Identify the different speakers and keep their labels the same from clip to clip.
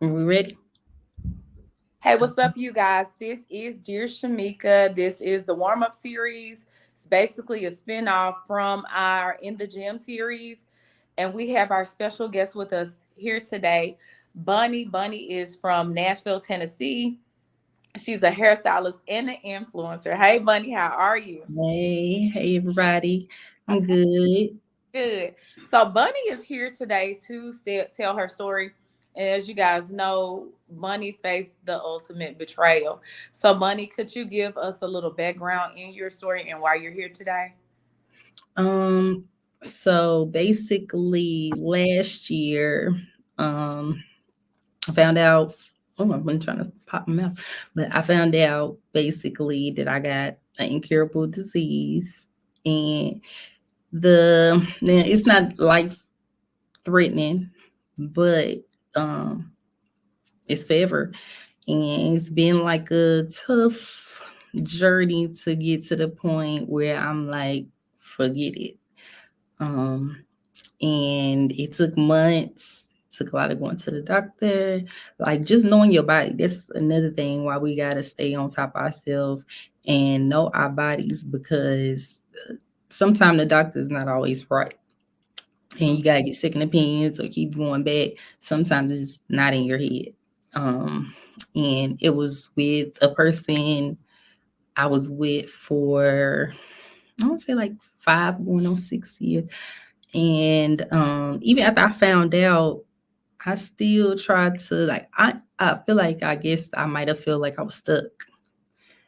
Speaker 1: Are we ready?
Speaker 2: Hey, what's up, you guys? This is Dear Shamika. This is the Warm Up series. It's basically a spinoff from our In the Gym series. And we have our special guest with us here today, Bunny. Bunny is from Nashville, Tennessee. She's a hairstylist and an influencer. Hey, Bunny, how are you?
Speaker 1: Hey, everybody. I'm good.
Speaker 2: Good. So Bunny is here today to tell her story. And as you guys know, Bunny faced the ultimate betrayal. So Bunny, could you give us a little background in your story and why you're here today?
Speaker 1: Um, so basically last year, I found out, oh, I've been trying to pop my mouth, but I found out basically that I got an incurable disease. And now it's not life threatening, but um it's forever. And it's been like a tough journey to get to the point where I'm like, forget it. Um, and it took months. It took a lot of going to the doctor. Like just knowing your body. That's another thing why we gotta stay on top of ourselves and know our bodies because sometimes the doctor is not always right. And you gotta get second opinions or keep going back. Sometimes it's not in your head. Um, and it was with a person I was with for I want to say like 5 going on 6 years. And even after I found out, I still tried to I feel like I guess I might have felt like I was stuck.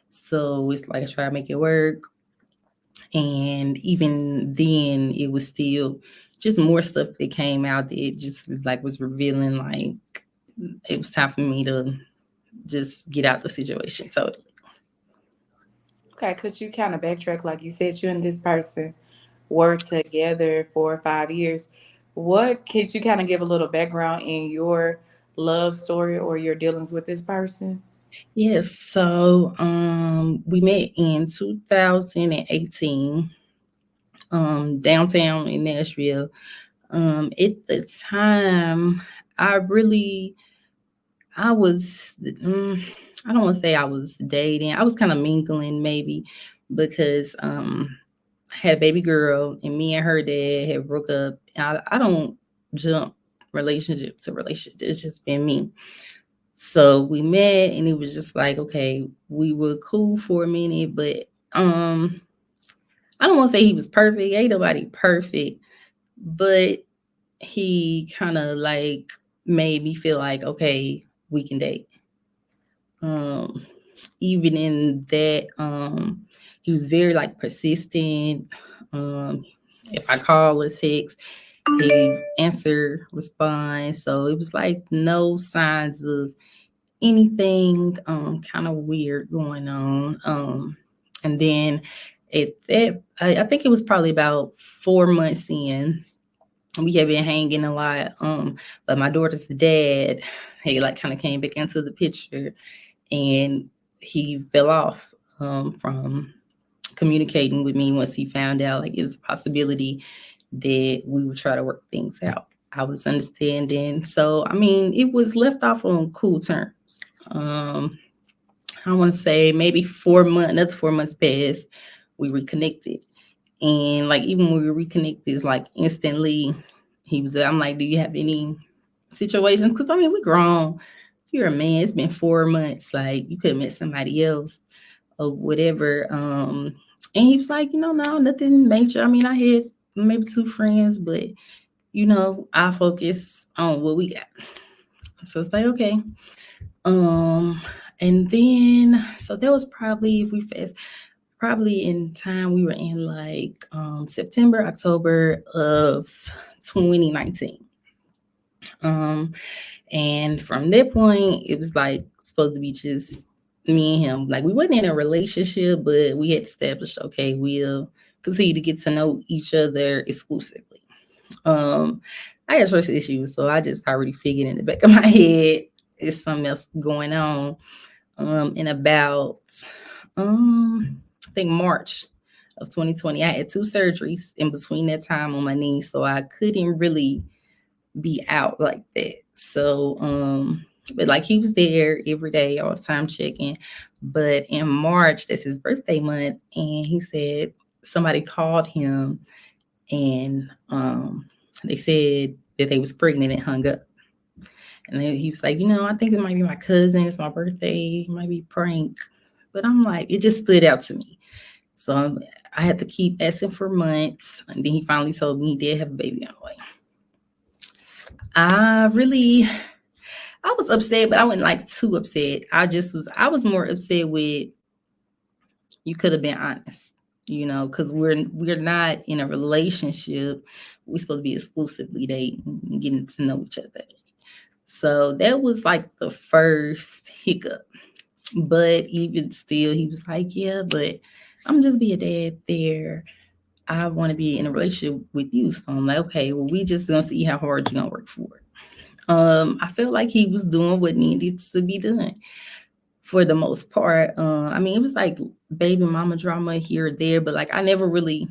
Speaker 1: So it's like I try to make it work. And even then it was still just more stuff that came out that it just like was revealing like it was time for me to just get out the situation totally.
Speaker 2: Okay, could you kind of backtrack? Like you said, you and this person were together for 5 years. What could you kind of give a little background in your love story or your dealings with this person?
Speaker 1: Yes, so we met in 2018 downtown in Nashville. At the time I really I was I don't want to say I was dating. I was kind of mingling maybe because I had a baby girl and me and her dad had broke up. I don't jump relationship to relationship. It's just been me. So we met and it was just like, okay, we were cool for a minute, but um I don't want to say he was perfect. Ain't nobody perfect, but he kind of like made me feel like, okay, we can date. Um Even in that, he was very like persistent. Um if I call or text, he answer, respond. So it was like no signs of anything kind of weird going on. And then I think it was probably about 4 months in. We had been hanging a lot. But my daughter's dad, he like kind of came back into the picture, and he fell off from communicating with me once he found out like it was a possibility that we would try to work things out. I was understanding. So I mean, it was left off on cool terms. Um, I want to say maybe 4 months, another 4 months passed. We reconnected, and like even when we reconnected, it's like instantly he was. I'm like, do you have any situations? Because I mean, we grown. You're a man. It's been 4 months. Like you could have met somebody else or whatever. And he was like, no, nothing major. I mean, I had maybe two friends, but I focus on what we got. So it's like, okay. Um, and then so that was probably if we fast probably in time we were in like September, October of 2019. Um, and from that point, it was like supposed to be just me and him. Like we wasn't in a relationship, but we had established, okay, we'll continue to get to know each other exclusively. Um, I had trust issues, so I just already figured in the back of my head it's something else going on. In about I think March of 2020, I had two surgeries in between that time on my knees, so I couldn't really be out like that. So But like he was there every day, all the time checking. But in March, that's his birthday month, and he said somebody called him and they said that they was pregnant and hung up. And then he was like, I think it might be my cousin. It's my birthday. It might be a prank. But I'm like, it just stood out to me. So I had to keep asking for months. And then he finally told me he did have a baby on the way. I was upset, but I wasn't like too upset. I was more upset with you could have been honest, because we're not in a relationship. We're supposed to be exclusively dating and getting to know each other. So that was like the first hiccup. But even still, he was like, yeah, but I'm just be a dad there. I want to be in a relationship with you. So I'm like, okay, well, we just gonna see how hard you're gonna work for it. I felt like he was doing what needed to be done for the most part. I mean, it was like baby mama drama here or there, but like I never really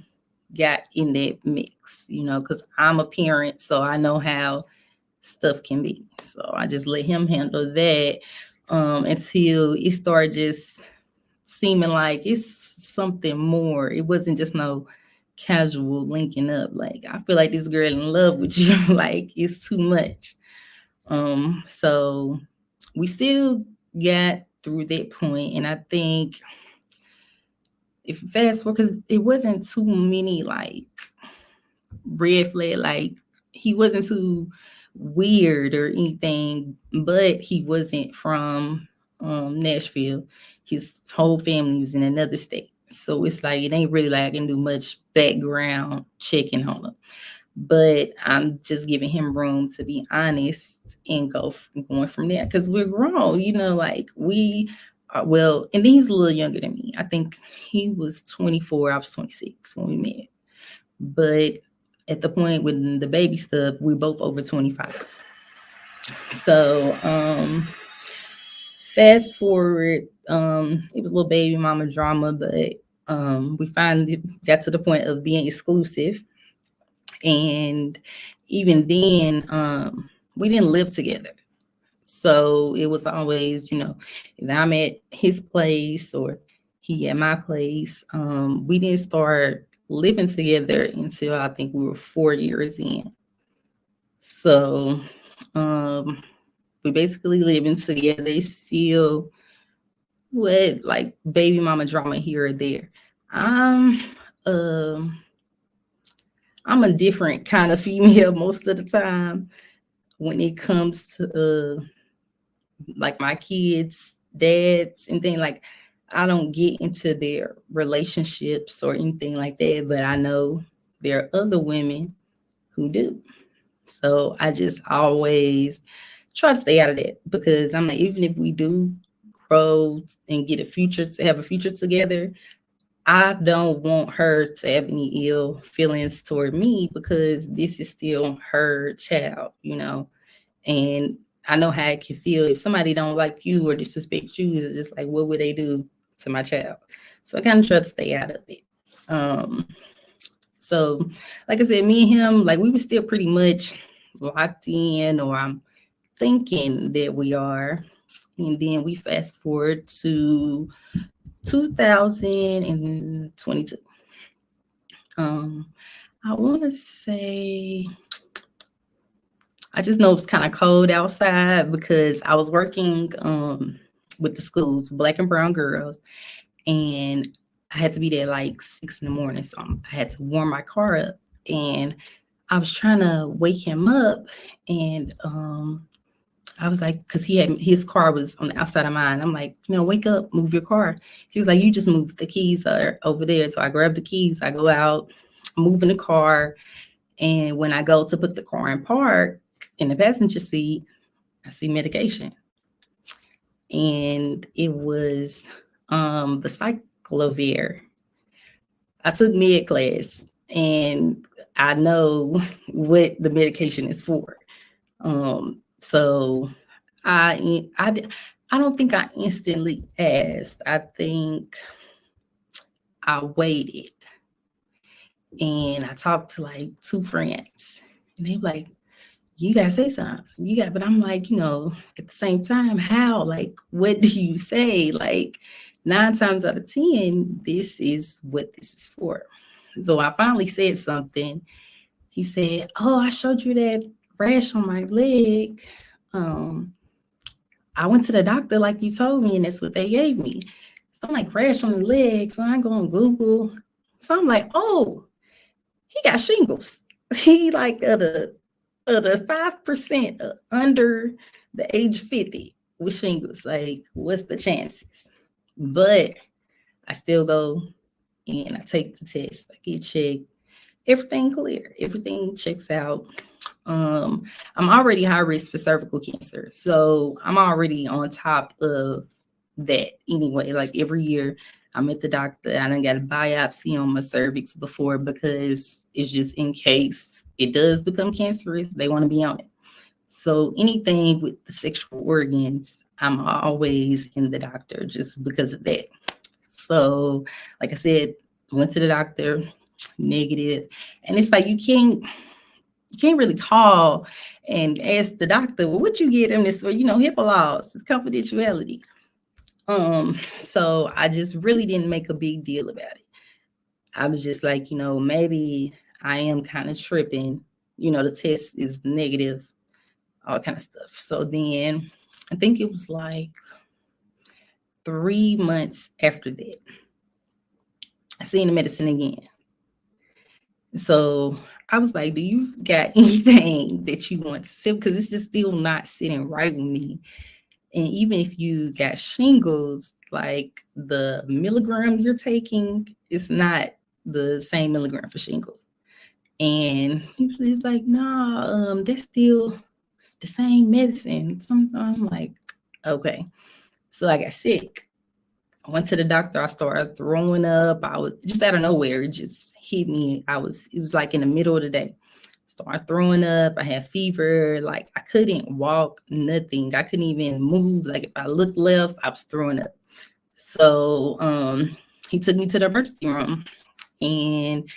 Speaker 1: got in that mix, because I'm a parent, so I know how stuff can be. So I just let him handle that until it started just seeming like it's something more. It wasn't just no casual linking up. Like I feel like this girl in love with you. Like it's too much. So we still got through that point, and I think if you fast forward, because it wasn't too many like red flag, like he wasn't too weird or anything, but he wasn't from Nashville. His whole family was in another state, so it's like it ain't really like I can do much background checking on him. But I'm just giving him room to be honest and going from there because we're grown, like we are, well, and then he's a little younger than me. I think he was 24, I was 26 when we met. But at the point with the baby stuff, we both over 25. So fast forward, it was a little baby mama drama, but we finally got to the point of being exclusive. And even then, we didn't live together. So it was always, if I'm at his place or he at my place. We didn't start living together until I think we were 4 years in. So we basically living together. It's still what like baby mama drama here or there. I'm um I'm a different kind of female most of the time when it comes to like my kids, dads, and things like I don't get into their relationships or anything like that, but I know there are other women who do. So I just always try to stay out of that because I'm like, even if we do grow and get a future to have a future together, I don't want her to have any ill feelings toward me because this is still her child. And I know how it can feel if somebody don't like you or disrespect you. It's just like, what would they do to my child? So I kind of try to stay out of it. Um, so, like I said, me and him, like we were still pretty much locked in, or I'm thinking that we are. And then we fast forward to 2022. Um, I want to say, I just know it's kind of cold outside because I was working with the schools, black and brown girls, and I had to be there like 6 in the morning. So I had to warm my car up, and I was trying to wake him up, and I was like, because his car was on the outside of mine. I'm like, wake up, move your car. He was like, you just moved the keys are over there. So I grab the keys, I go out, move in the car, and when I go to put the car in park in the passenger seat, I see medication, and it was the cyclovir. I took med class, and I know what the medication is for. So I don't think I instantly asked. I think I waited, and I talked to like two friends, and they were like, you gotta say something. But I'm like, at the same time, how? Like, what do you say? Like, 9 times out of 10, this is what this is for. So I finally said something. He said, "Oh, I showed you that rash on my leg. Um, I went to the doctor like you told me, and that's what they gave me." So I'm like, rash on the leg. So I go on Google. So I'm like, oh, he got shingles. He like the 5% under the age 50 with shingles. Like, what's the chances? But I still go and I take the test. I get checked. Everything clear. Everything checks out. Um, I'm already high risk for cervical cancer, so I'm already on top of that anyway. Like every year, I'm at the doctor. I done got a biopsy on my cervix before because it's just in case it does become cancerous, they want to be on it. So anything with the sexual organs, I'm always in the doctor just because of that. So, like I said, went to the doctor, negative, and it's like you can't really call and ask the doctor, well, what you get him this for? HIPAA laws, it's confidentiality. So I just really didn't make a big deal about it. I was just like, maybe I am kind of tripping. The test is negative, all kind of stuff. So then I think it was like 3 months after that, I seen the medicine again. So I was like, do you got anything that you want to sip? Because it's just still not sitting right with me. And even if you got shingles, like the milligram you're taking, it's not the same milligram for shingles. And he was just like, nah, that's still the same medicine. So I'm like, okay. So I got sick. I went to the doctor. I started throwing up. I was just out of nowhere. It just hit me. It was like in the middle of the day. Started throwing up. I had fever. Like I couldn't walk, nothing. I couldn't even move. Like if I looked left, I was throwing up. So he took me to the emergency room, and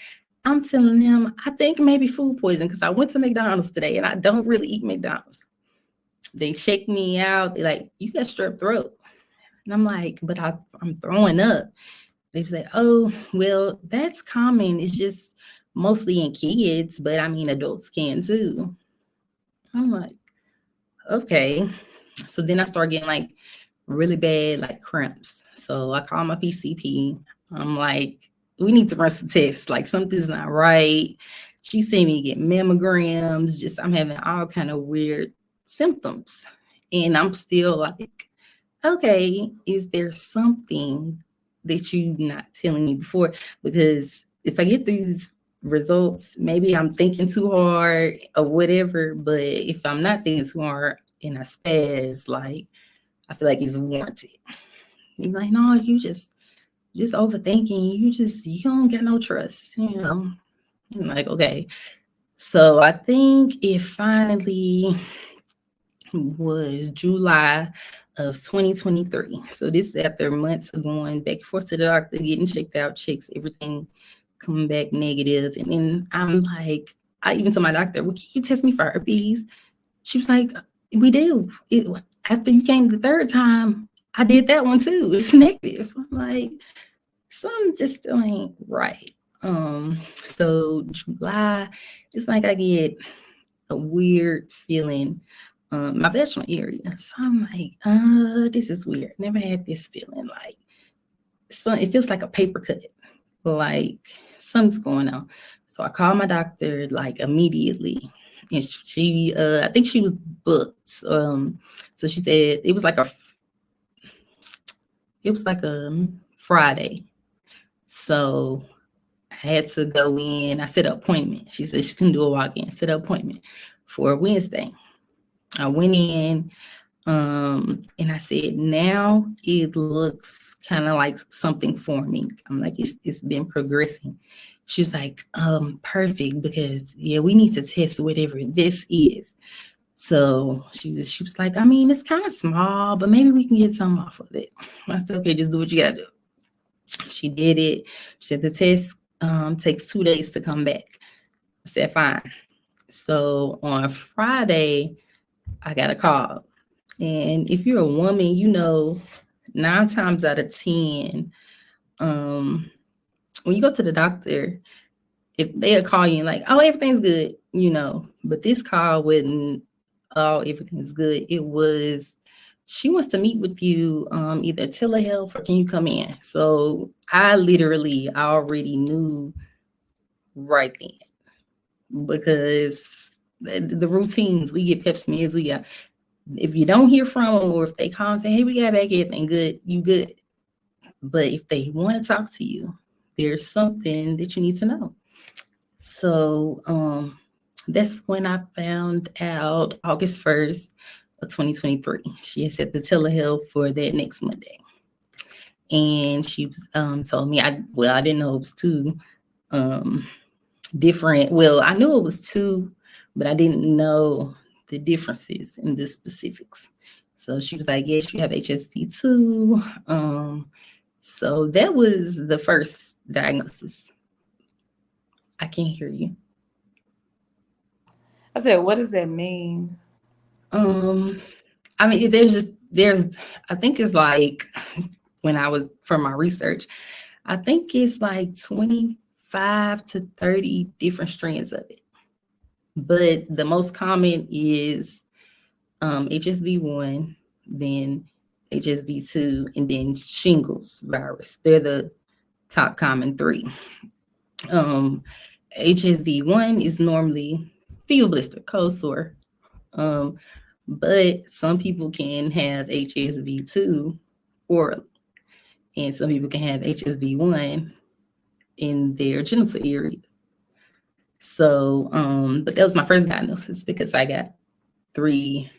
Speaker 1: I'm telling him, I think maybe food poisoning because I went to McDonald's today and I don't really eat McDonald's. They checked me out. They're like, you got strep throat. And I'm like, but I'm throwing up. They say, oh, well, that's common. It's just mostly in kids, but I mean, adults can too. I'm like, okay. So then I start getting like really bad, like cramps. So I call my PCP. I'm like, we need to run some tests. Like something's not right. She sent me to get mammograms. Just I'm having all kind of weird symptoms. And I'm still like, okay, is there something that you not telling me before? Because if I get these results, maybe I'm thinking too hard or whatever. But if I'm not thinking too hard and I spaz, like I feel like it's warranted. You're like, no, you just overthinking. You don't get no trust. I'm like, okay. So I think it finally was July of 2023. So this is after months of going back and forth to the doctor, getting checked out, checks, everything coming back negative. And then I'm like, I even told my doctor, well, can you test me for herpes? She was like, we do. After you came the third time, I did that one too. It's negative. So I'm like, something just still ain't right. So July, it's like I get a weird feeling my vaginal area. So I'm like, this is weird. Never had this feeling. Like so it feels like a paper cut. Like something's going on. So I called my doctor like immediately. And she I think she was booked. So she said it was like a Friday. So I had to go in. I set an appointment. She said she couldn't do a walk-in. Set an appointment for Wednesday. I went in, and I said, now it looks kind of like something forming. I'm like, it's been progressing. She was like, perfect, because yeah, we need to test whatever this is. So she was like, I mean, it's kind of small, but maybe we can get some off of it. I said, okay, just do what you gotta do. She did it. She said the test takes 2 days to come back. I said, fine. So on Friday, I got a call. And if you're a woman, 9 times out of 10, um, when you go to the doctor, if they'll call you and like, oh, everything's good. But this call wasn't, oh, everything's good. It was, she wants to meet with you, either telehealth or can you come in? So I literally already knew right then because the routines, we get pep smears, we got, if you don't hear from them or if they call and say, hey, we got back everything good, you good. But if they want to talk to you, there's something that you need to know. So that's when I found out August 1st of 2023. She had set the telehealth for that next Monday. And she was told me I didn't know it was two um different. Well, I knew it was two, but I didn't know the differences in the specifics. So she was like, yes, you have HSV2. So that was the first diagnosis. I can't hear you.
Speaker 2: I said, what does that mean?
Speaker 1: I mean, there's I think it's like when I was for my research, I think it's like 25 to 30 different strands of it. But the most common is HSV1, then HSV2, and then shingles virus. They're the top common three. Um, HSV1 is normally fever blister, cold sore. But some people can have HSV2 orally, and some people can have HSV1 in their genital area. So, but that was my first diagnosis because I got three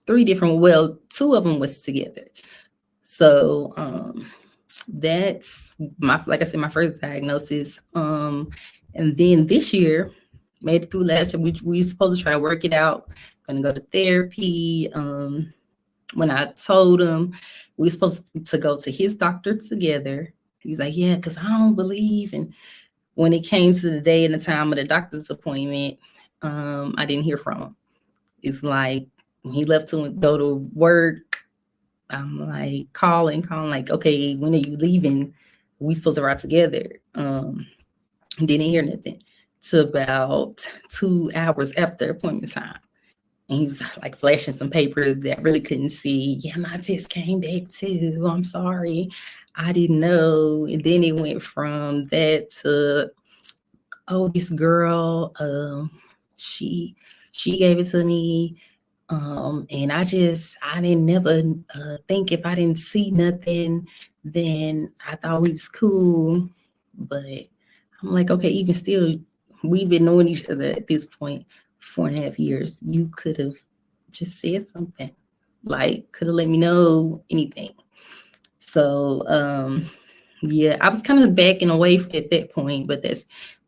Speaker 1: different. Well, two of them was together. So, that's like I said, my first diagnosis. And then this year, made it through last year. We were supposed to try to work it out. Going to go to therapy. When I told him we were supposed to go to his doctor together, he was like, "Yeah, because I don't believe." And when it came to the day and the time of the doctor's appointment, I didn't hear from him. It's like he left to go to work. I'm like calling, like, okay, when are you leaving? We supposed to ride together. Didn't hear nothing till about 2 hours after appointment time. And he was like flashing some papers that I really couldn't see. Yeah, my test came back too. I'm sorry. I didn't know. And then it went from that to, oh, this girl, she gave it to me. And I didn't never think if I didn't see nothing, then I thought we was cool. But I'm like, okay, even still, we've been knowing each other at this point 4.5 years. You could have just said something, like could have let me know anything. So yeah, I was kind of backing away at that point, but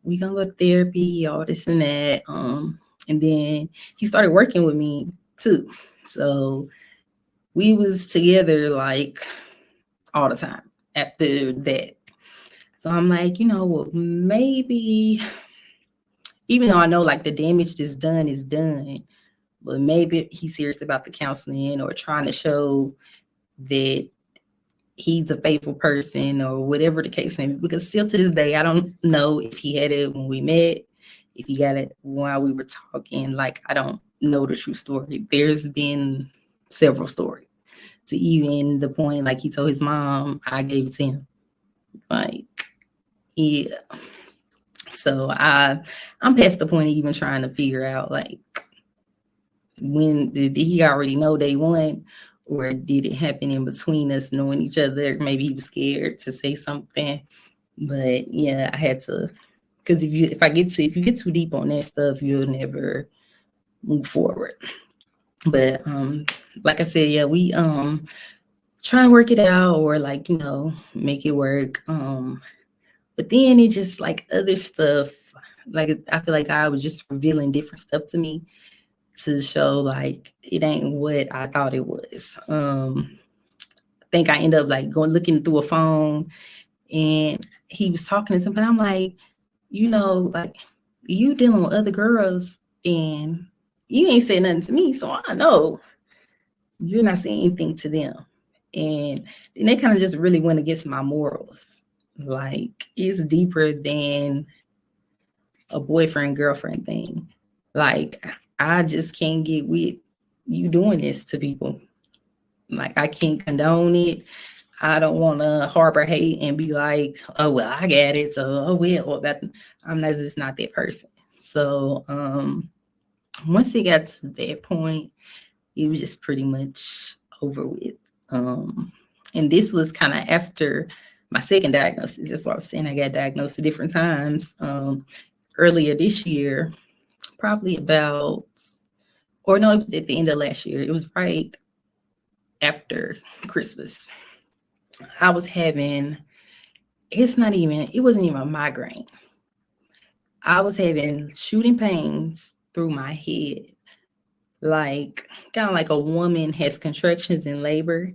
Speaker 1: we gonna go to therapy, all this and that. And then he started working with me too. So we was together like all the time after that. So I'm like, well, maybe, even though I know like the damage that's done is done, but maybe he's serious about the counseling or trying to show that he's a faithful person or whatever the case may be. Because still to this day, I don't know if he had it when we met, if he got it while we were talking. Like, I don't know the true story. There's been several stories to even the point, like he told his mom, I gave it to him. Like, yeah. So I'm past the point of even trying to figure out, like, when did he already know day one, or did it happen in between us knowing each other? Maybe he was scared to say something. But yeah, I had to, because if you get too deep on that stuff, you'll never move forward. But like I said, yeah, we try and work it out, or like, make it work. But then it just like other stuff, like I feel like God was just revealing different stuff to me to show like it ain't what I thought it was. I think I ended up like looking through a phone, and he was talking to something. I'm like, like, you dealing with other girls and you ain't said nothing to me, so I know you're not saying anything to them. And then they kind of just really went against my morals. Like it's deeper than a boyfriend girlfriend thing. Like I just can't get with you doing this to people. Like I can't condone it. I don't want to harbor hate and be like, oh well, I got it. So oh well, what about I'm not just not that person. So once it got to that point, it was just pretty much over with. Um, and this was kind of after my second diagnosis. That's why I was saying I got diagnosed at different times. Earlier this year, probably about, or no, at the end of last year, it was right after Christmas. I was having, it wasn't even a migraine. I was having shooting pains through my head, like kind of like a woman has contractions in labor.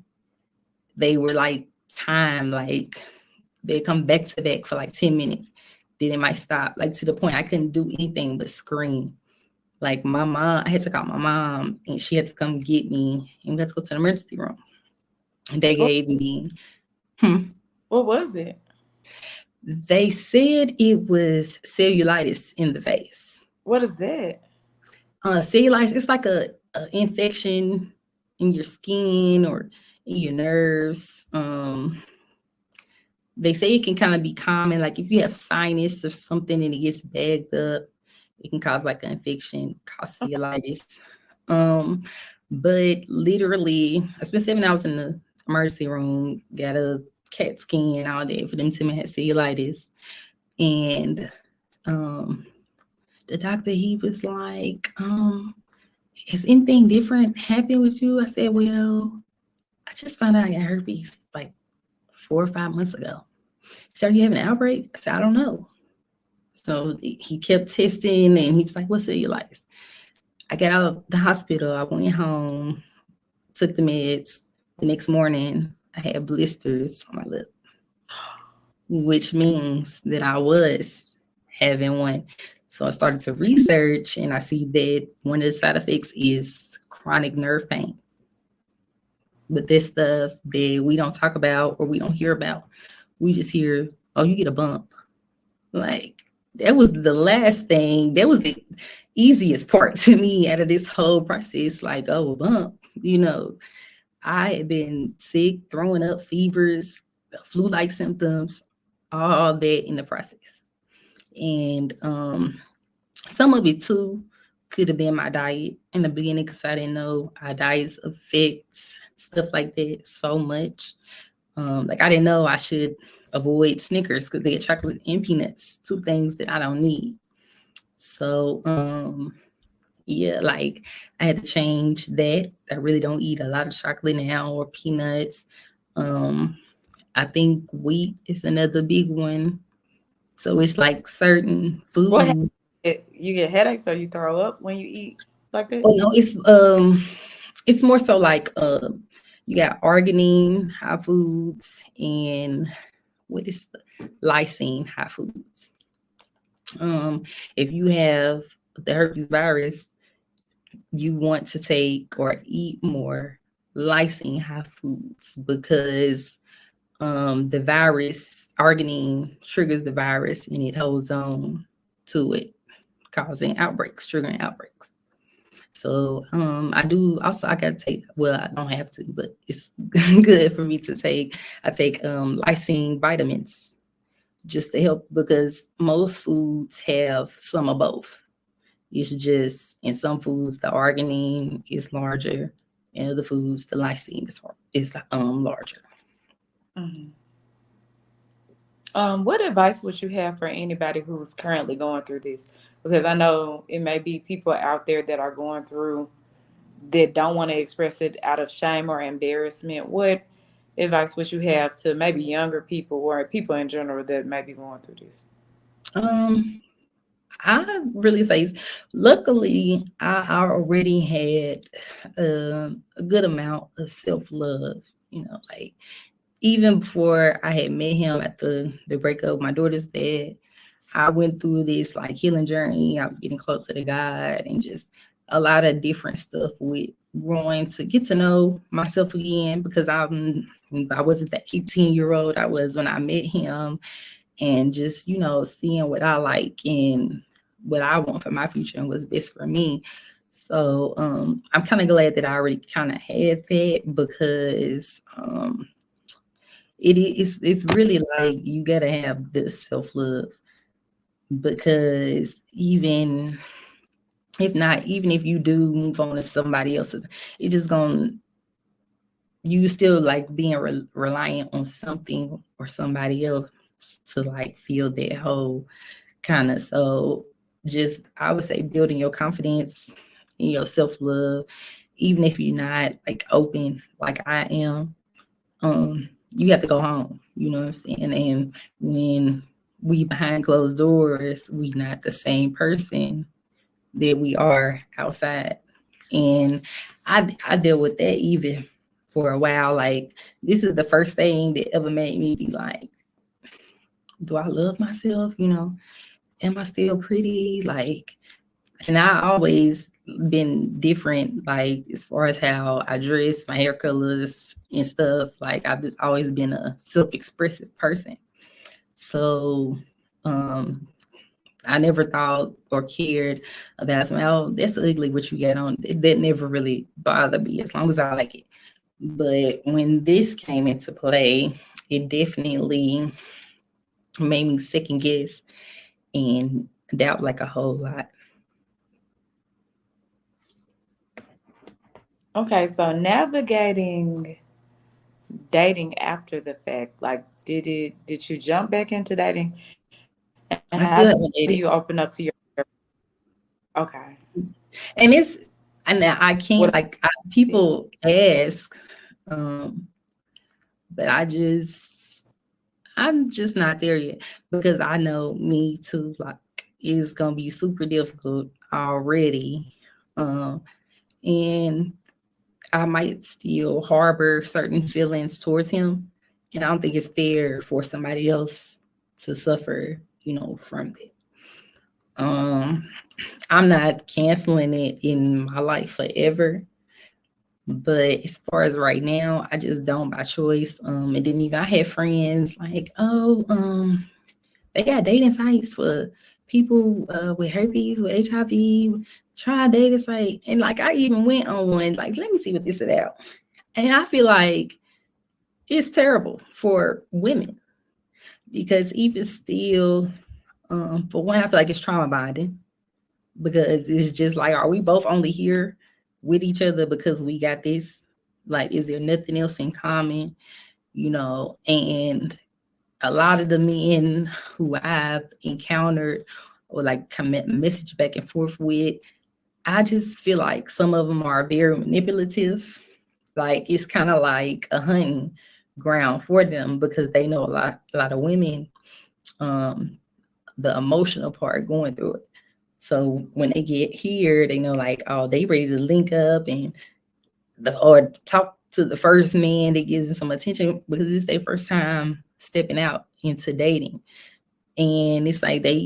Speaker 1: They were like time, like they come back to back for like 10 minutes. Then it might stop, like to the point I couldn't do anything but scream. Like my mom, I had to call my mom and she had to come get me and we had to go to the emergency room. And they
Speaker 2: What,
Speaker 1: gave me, hmm,
Speaker 2: what was it?
Speaker 1: they said it was cellulitis in the face.
Speaker 2: What is that?
Speaker 1: Cellulitis, it's like a infection in your skin or in your nerves. They say it can kind of be common, like if you have sinus or something and it gets bagged up, it can cause like an infection, cause cellulitis. Um, but literally, I spent 7 hours in the emergency room, got a CAT scan all day for them to me I had cellulitis. And um, the doctor, he was like, has anything different happened with you? I said, well, I just found out I got herpes like 4 or 5 months ago. He said, are you having an outbreak? I said, I don't know. So he kept testing and he was like, what's cellulitis? I got out of the hospital. I went home, took the meds. The next morning, I had blisters on my lip, which means that I was having one. So I started to research and I see that one of the side effects is chronic nerve pain. But this stuff that we don't talk about or we don't hear about, we just hear, oh, you get a bump. Like that was the last thing. That was the easiest part to me out of this whole process. Like, oh, a bump. You know, I had been sick, throwing up, fevers, flu-like symptoms, all that in the process. And some of it too could have been my diet in the beginning because I didn't know our diets affect stuff like that so much. Like I didn't know I should avoid Snickers because they had chocolate and peanuts, two things that I don't need. So yeah, like I had to change that. I really don't eat a lot of chocolate now or peanuts. Um, I think wheat is another big one. So it's like certain
Speaker 2: What
Speaker 1: food.
Speaker 2: you get headaches or you throw up when you eat like that?
Speaker 1: Oh no, it's more so like you got arginine high foods and what is the lysine high foods. Um, if you have the herpes virus, you want to take or eat more lysine high foods because the virus arginine triggers the virus and it holds on to it, causing outbreaks, triggering outbreaks. So I do also I gotta take, well I don't have to, but it's good for me to take. I take lysine vitamins just to help because most foods have some of both. It's just in some foods the arginine is larger, in other foods the lysine is larger.
Speaker 2: Mhm. What advice would you have for anybody who's currently going through this? Because I know it may be people out there that are going through that don't want to express it out of shame or embarrassment. What advice would you have to maybe younger people or people in general that may be going through this?
Speaker 1: Um, I really say, luckily, I already had a good amount of self love. You know, like even before I had met him at the breakup, my daughter's dad, I went through this like healing journey. I was getting closer to God and just a lot of different stuff with growing to get to know myself again because I wasn't the 18-year-old I was when I met him, and just, seeing what I like and what I want for my future and what's best for me. So I'm kind of glad that I already kind of had that because it's really like you gotta have this self-love, because even if you do move on to somebody else's, it's just gonna you still like being reliant on something or somebody else to like feel that whole kind of. So just, I would say, building your confidence and your self-love, even if you're not like open like I am, you have to go home, you know what I'm saying? And when we behind closed doors, we not the same person that we are outside. And I deal with that even for a while. Like, this is the first thing that ever made me be like, do I love myself? Am I still pretty? Like, and I always been different, like as far as how I dress, my hair colors and stuff. Like, I've just always been a self-expressive person. So um I never thought or cared about something. Oh, that's ugly what you got on. That never really bothered me as long as I like it. But when this came into play, it definitely made me second guess and doubt like a whole lot.
Speaker 2: Okay, so navigating dating after the fact, like did you jump back into dating? And how do you
Speaker 1: I still
Speaker 2: open up
Speaker 1: haven't
Speaker 2: to your
Speaker 1: dated.
Speaker 2: okay.
Speaker 1: And it's, and I
Speaker 2: What
Speaker 1: can't like people ask, um, but I'm just not there yet because I know me too. Like, it's gonna be super difficult already, um, and I might still harbor certain feelings towards him, and I don't think it's fair for somebody else to suffer, from it. Um, I'm not canceling it in my life forever, but as far as right now, I just don't by choice. And then even I had friends like, oh, they got dating sites for people with herpes, with HIV. Try a dating site, and like I even went on one. Like, let me see what this is about. And I feel like it's terrible for women because even still, for one, I feel like it's trauma bonding because it's just like, are we both only here with each other because we got this? Like, is there nothing else in common? And a lot of the men who I've encountered or like commit message back and forth with, I just feel like some of them are very manipulative. Like, it's kind of like a hunting ground for them because they know a lot of women, um, the emotional part going through it. So when they get here, they know like, oh, they ready to link up and or talk to the first man that gives them some attention because it's their first time stepping out into dating. And it's like they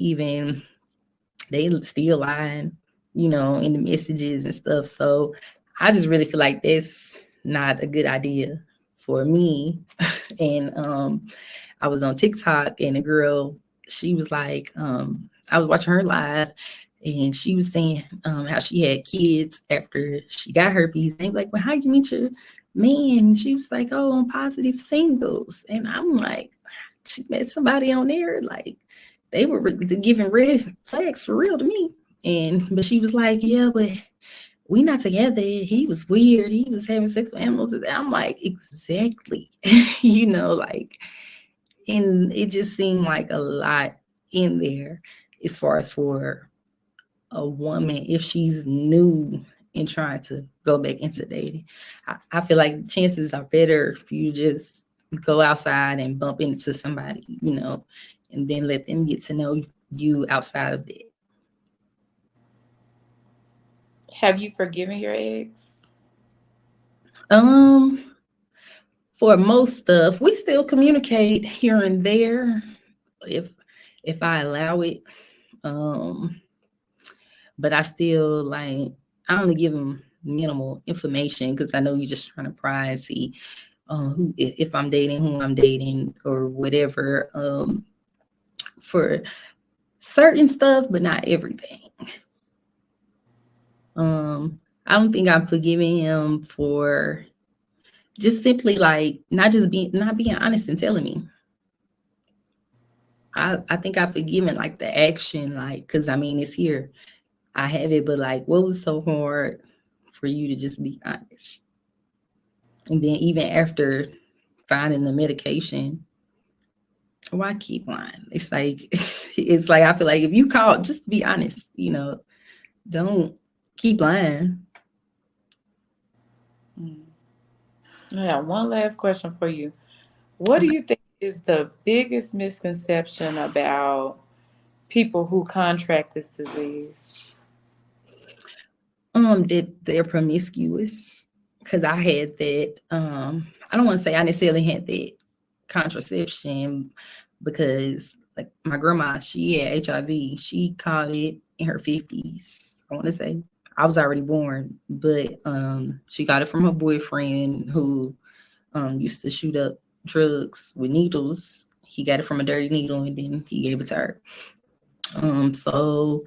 Speaker 1: still lying, in the messages and stuff. So I just really feel like that's not a good idea for me. And I was on TikTok and a girl, she was like, I was watching her live and she was saying how she had kids after she got herpes. And they were like, well, how you meet your man? She was like, oh, on Positive Singles. And I'm like, she met somebody on there. Like, they were giving red flags for real to me. But she was like, yeah, but we not together. He was weird. He was having sex with animals. And I'm like, exactly. Like, and it just seemed like a lot in there as far as for a woman if she's new and trying to go back into dating. I feel like chances are better if you just go outside and bump into somebody, and then let them get to know you outside of that.
Speaker 2: have you forgiven your ex?
Speaker 1: Um, for most stuff, we still communicate here and there. If if I allow it. Um, but I still like I only give them minimal information because I know you're just trying to pry and see who if I'm dating, who I'm dating, or whatever. For certain stuff, but not everything. I don't think I'm forgiving him for just simply like not being honest and telling me. I think I've forgiven like the action, like because I mean it's here. I have it, but like what was so hard for you to just be honest? And then even after finding the medication, why keep lying? It's like it's like I feel like if you call, just be honest, don't keep lying.
Speaker 2: Mm. I have one last question for you. What do you think is the biggest misconception about people who contract this disease?
Speaker 1: That they're promiscuous because I had that. I don't want to say I necessarily had that contraception because like my grandma, she had HIV. She caught it in her 50s. I want to say I was already born, but she got it from her boyfriend who used to shoot up drugs with needles. He got it from a dirty needle and then he gave it to her. So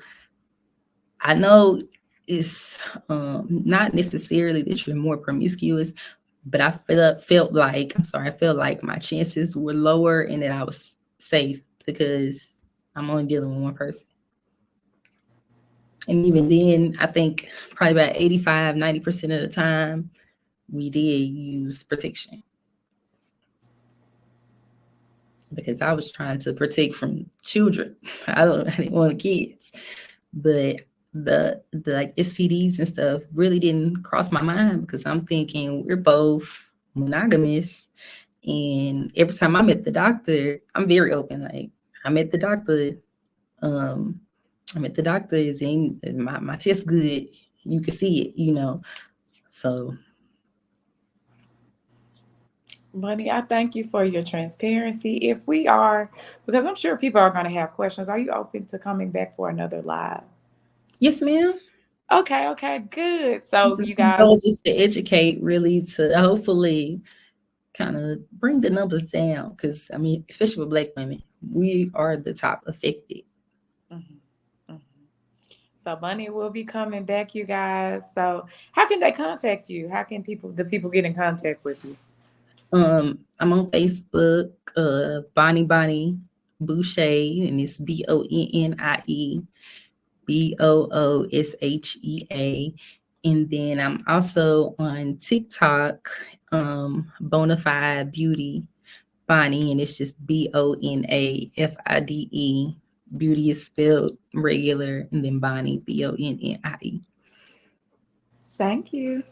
Speaker 1: I know it's not necessarily that you're more promiscuous, but felt like I felt like my chances were lower and that I was safe because I'm only dealing with one person. And even then, I think probably about 85-90% of the time we did use protection because I was trying to protect from children. I didn't want kids, but the like STDs and stuff really didn't cross my mind because I'm thinking we're both monogamous. And every time I'm at the doctor, I'm very open. Like I'm at the doctor, um, I'm at the doctor's and my test good. You can see it. So
Speaker 2: Bunny, I thank you for your transparency. If we are, because I'm sure people are going to have questions, are you open to coming back for another live?
Speaker 1: yes, ma'am.
Speaker 2: Okay, okay, good. So,
Speaker 1: The
Speaker 2: you guys,
Speaker 1: goal just to educate, really, to hopefully kind of bring the numbers down. Because I mean, especially with Black women, we are the top affected.
Speaker 2: mhm, mhm. So Bunny will be coming back, you guys. So, how can they contact you? How can the people get in contact with you?
Speaker 1: I'm on Facebook, Bonnie Boucher, and it's BonnieBooshea. And then I'm also on TikTok, Bonafide Beauty Bonnie, and it's just Bonafide. Beauty is spelled regular, and then Bonnie, Bonnie.
Speaker 2: Thank you.